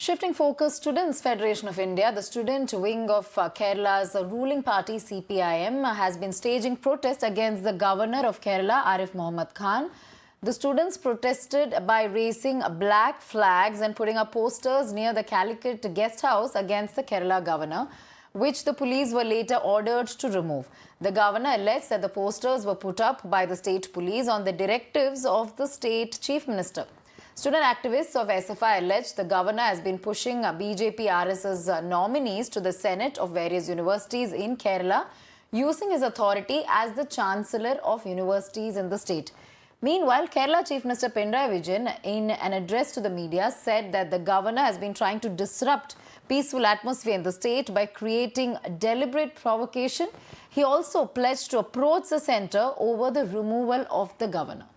Shifting focus, Students' Federation of India, the student wing of Kerala's ruling party CPIM, has been staging protests against the governor of Kerala, Arif Mohammed Khan. The students protested by raising black flags and putting up posters near the Calicut guest house against the Kerala governor, which the police were later ordered to remove. The governor alleged that the posters were put up by the state police on the directives of the state chief minister. Student activists of SFI alleged the governor has been pushing BJP RSS nominees to the Senate of various universities in Kerala, using his authority as the chancellor of universities in the state. Meanwhile, Kerala Chief Minister Pinarayi Vijayan, in an address to the media, said that the governor has been trying to disrupt peaceful atmosphere in the state by creating deliberate provocation. He also pledged to approach the centre over the removal of the governor.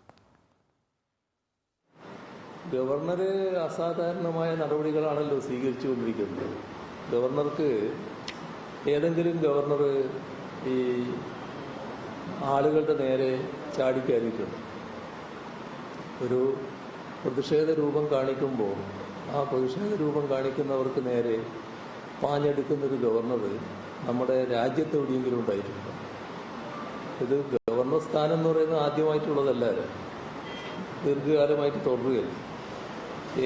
Governor അസാധാരണമായ നടപടികളാണല്ലോ സ്വീകരിച്ചുകൊണ്ടിരിക്കുന്നത്. ഗവർണർക്ക് ഏതെങ്കിലും governor ഈ ആളുകളുടെ നേരെ ചാടിക്കയറിയിട്ടുണ്ട്. ഒരു പ്രതിഷേധ രൂപം കാണിക്കുമ്പോൾ ആ പ്രതിഷേധ രൂപം കാണിക്കുന്നവർക്ക് നേരെ പാഞ്ഞെടുക്കുന്നൊരു ഗവർണർ നമ്മുടെ രാജ്യത്ത് എവിടെയെങ്കിലും ഉണ്ടായിട്ടുണ്ട്. ഇത് ഗവർണർ സ്ഥാനം എന്ന് പറയുന്നത് ആദ്യമായിട്ടുള്ളതല്ല, ദീർഘകാലമായിട്ട് തുടരുകയല്ല.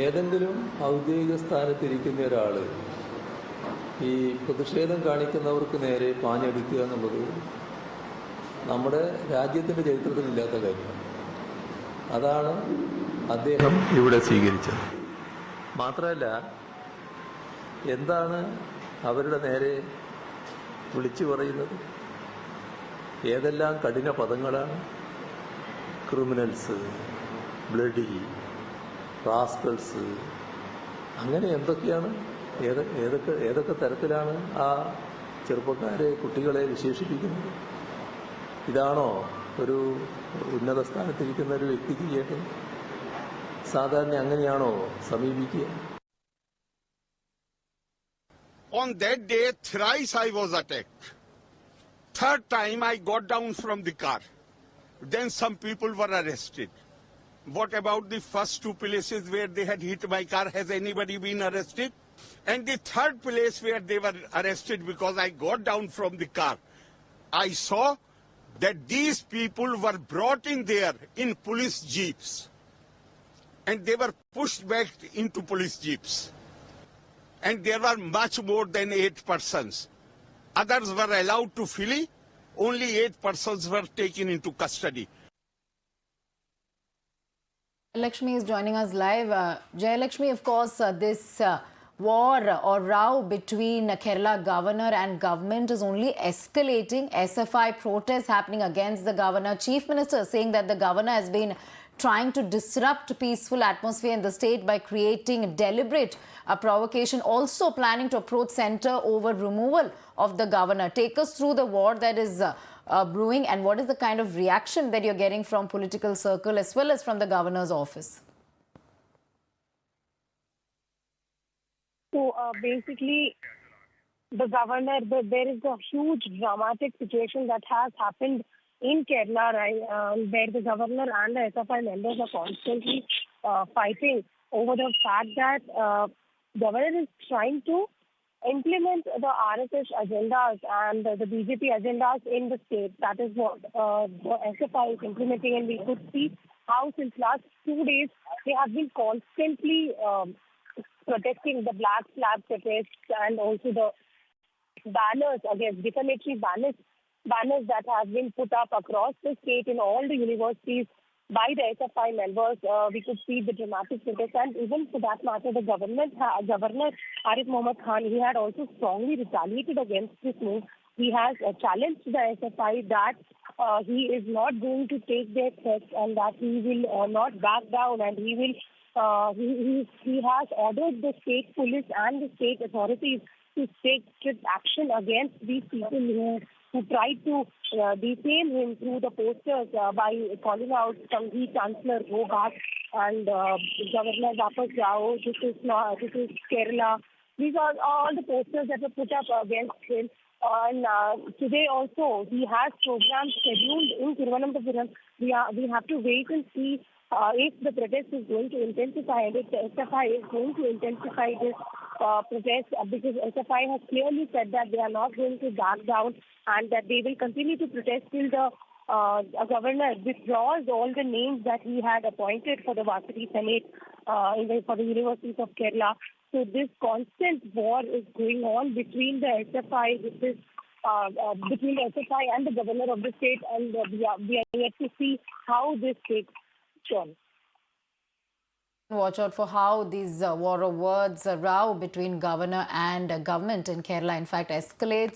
ഏതെങ്കിലും ഔദ്യോഗിക സ്ഥാനത്തിരിക്കുന്ന ഒരാൾ ഈ പ്രതിഷേധം കാണിക്കുന്നവർക്ക് നേരെ പാഞ്ഞെടുക്കുക എന്നുള്ളത് നമ്മുടെ രാജ്യത്തിൻ്റെ ചരിത്രത്തിലില്ലാത്ത കാര്യമാണ്. അതാണ് അദ്ദേഹം ഇവിടെ സ്വീകരിച്ചത്. മാത്രമല്ല, എന്താണ് അവരുടെ നേരെ വിളിച്ചു പറയുന്നത്? ഏതെല്ലാം കഠിന പദങ്ങളാണ്! ക്രിമിനൽസ്, ബ്ലഡി, റാസ്കൽസ്, അങ്ങനെ എന്തൊക്കെയാണ്, ഏതൊക്കെ തരത്തിലാണ് ആ ചെറുപ്പക്കാരെ, കുട്ടികളെ വിശേഷിപ്പിക്കുന്നത്? ഇതാണോ ഒരു ഉന്നത സ്ഥാനത്തിരിക്കുന്ന ഒരു വ്യക്തി ചെയ്യേണ്ടത്? സാധാരണ അങ്ങനെയാണോ സമീപിക്കുക? On that day, thrice I was attacked. Third time I got down from the car. Then some people were arrested. What about the first two places where they had hit my car? Has anybody been arrested? And the third place where they were arrested because I got down from the car, I saw that these people were brought in there in police jeeps. And they were pushed back into police jeeps. And there were much more than 8 persons. Others were allowed to flee. Only 8 persons were taken into custody. Jayalakshmi is joining us live. Jayalakshmi, of course, this war or row between Kerala governor and government is only escalating. SFI protests happening against the governor. Chief Minister saying that the governor has been trying to disrupt peaceful atmosphere in the state by creating deliberate provocation, also planning to approach centre over removal of the governor. Take us through the war that is brewing, and what is the kind of reaction that you're getting from political circle as well as from the governor's office? So basically, the governor, there is a huge dramatic situation that has happened in Kerala, right, where the governor and the SFI members are constantly fighting over the fact that governor is trying to implement the RSS agendas and the BJP agendas in the state. That is what the SFI is implementing, and we could see how since last 2 days they have been constantly protesting the black flag protests and also the banners against defamatory banners that have been put up across the state in all the universities by the SFI members. We could see the dramatic protest, and even for that matter, the Governor Arif Mohammed Khan, he had also strongly retaliated against this move. He has challenged the SFI that he is not going to take their threats and that he will not back down, and he will. He has ordered the state police and the state authorities to take strict action against these people who tried to defame him through the posters by calling out Sanghee Chancellor, go back, and Governor Vapas Jao, this is Kerala. These are all the posters that were put up against him. And today also he has programs scheduled in Thiruvananthapuram. We have to wait and see if the protest is going to intensify and if the SFI is going to intensify this protest, because SFI has clearly said that they are not going to back down and that they will continue to protest till the governor withdraws all the names that he had appointed for the Varsity Senate for the universities of Kerala. So this constant war is going on between the SFI, between the SFI and the governor of the state, and we are yet to see how this takes turn. Watch out for how these war of words, row between governor and government in Kerala, in fact, escalates.